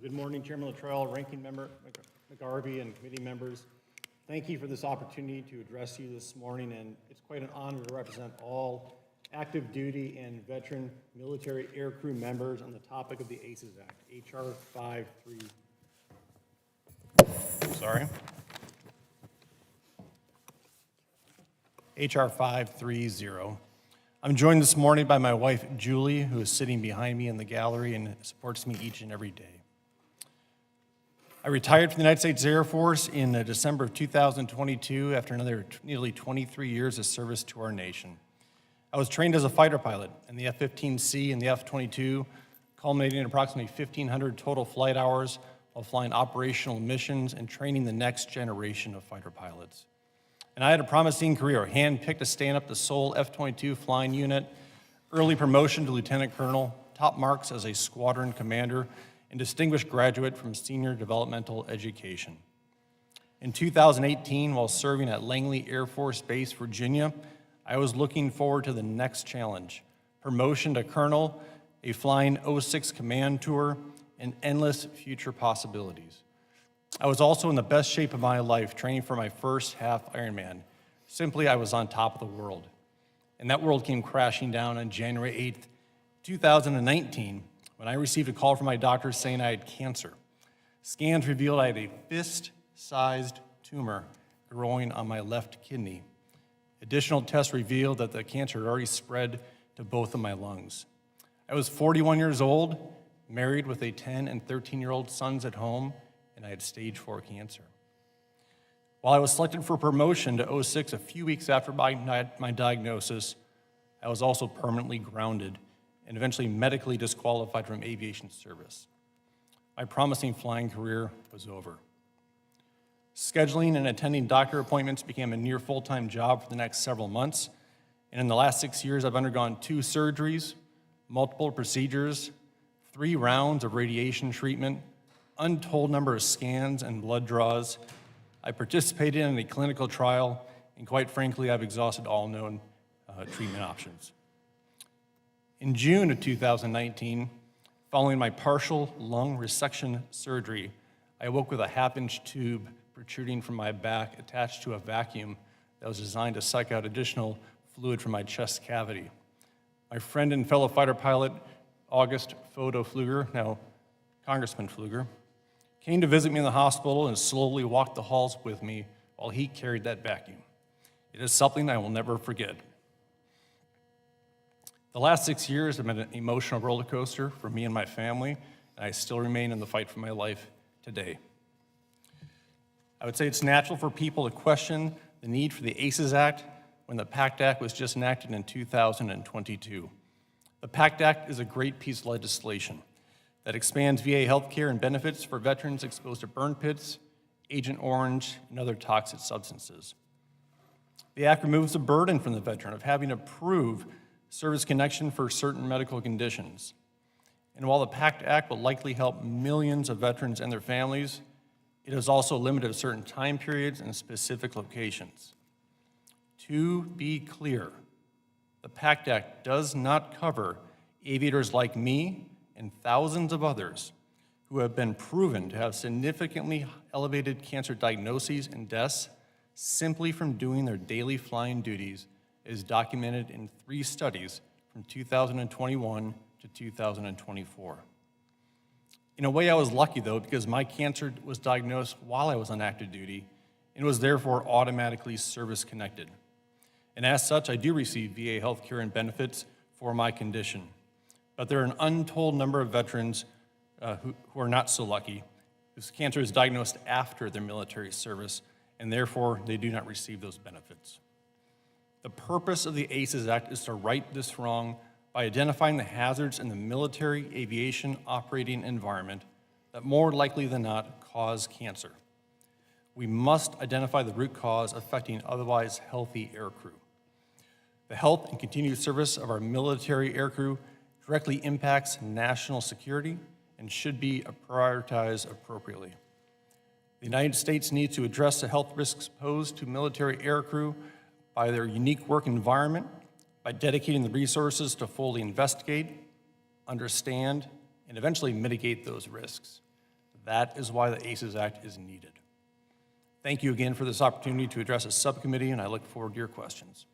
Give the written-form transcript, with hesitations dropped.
Good morning, Chairman Luttrell, Ranking Member McGarvey, and committee members. Thank you for this opportunity to address you this morning, and it's quite an honor to represent all active duty and veteran military aircrew members on the topic of the ACES Act, HR 530. HR 530. I'm joined this morning by my wife, Julie, who is sitting behind me in the gallery and supports me each and every day. I retired from the United States Air Force in December of 2022 after another nearly 23 years of service to our nation. I was trained as a fighter pilot in the F-15C and the F-22, culminating in approximately 1,500 total flight hours while flying operational missions and training the next generation of fighter pilots. And I had a promising career, handpicked to stand up the sole F-22 flying unit, early promotion to lieutenant colonel, top marks as a squadron commander, and distinguished graduate from senior developmental education. In 2018, while serving at Langley Air Force Base, Virginia, I was looking forward to the next challenge, promotion to colonel, a flying 06 command tour, and endless future possibilities. I was also in the best shape of my life, training for my first half Ironman. Simply, I was on top of the world. And that world came crashing down on January 8th, 2019, when I received a call from my doctor saying I had cancer. Scans revealed I had a fist-sized tumor growing on my left kidney. Additional tests revealed that the cancer had already spread to both of my lungs. I was 41 years old, married with a 10 and 13-year-old sons at home, and I had stage 4 cancer. While I was selected for promotion to 06 a few weeks after my diagnosis, I was also permanently grounded and eventually medically disqualified from aviation service. My promising flying career was over. Scheduling and attending doctor appointments became a near full-time job for the next several months, and in the last 6 years, I've undergone 2 surgeries, multiple procedures, 3 rounds of radiation treatment, untold number of scans and blood draws. I participated in a clinical trial, and quite frankly, I've exhausted all known treatment options. In June of 2019, following my partial lung resection surgery, I awoke with a half-inch tube protruding from my back attached to a vacuum that was designed to suck out additional fluid from my chest cavity. My friend and fellow fighter pilot, August Fodo Pfluger, now Congressman Pfluger, came to visit me in the hospital and slowly walked the halls with me while he carried that vacuum. It is something I will never forget. The last 6 years have been an emotional roller coaster for me and my family, and I still remain in the fight for my life today. I would say it's natural for people to question the need for the ACES Act when the PACT Act was just enacted in 2022. The PACT Act is a great piece of legislation that expands VA health care and benefits for veterans exposed to burn pits, Agent Orange, and other toxic substances. The act removes the burden from the veteran of having to prove service connection for certain medical conditions. And while the PACT Act will likely help millions of veterans and their families, it is also limited to certain time periods and specific locations. To be clear, the PACT Act does not cover aviators like me and thousands of others who have been proven to have significantly elevated cancer diagnoses and deaths simply from doing their daily flying duties, as documented in 3 studies from 2021 to 2024. In a way, I was lucky, though, because my cancer was diagnosed while I was on active duty and was therefore automatically service-connected. And as such, I do receive VA health care and benefits for my condition. But there are an untold number of veterans who are not so lucky, whose cancer is diagnosed after their military service, and therefore they do not receive those benefits. The purpose of the ACES Act is to right this wrong by identifying the hazards in the military aviation operating environment that more likely than not cause cancer. We must identify the root cause affecting otherwise healthy aircrew. The health and continued service of our military aircrew directly impacts national security and should be prioritized appropriately. The United States needs to address the health risks posed to military aircrew by their unique work environment, by dedicating the resources to fully investigate, understand, and eventually mitigate those risks. That is why the ACES Act is needed. Thank you again for this opportunity to address a subcommittee, and I look forward to your questions.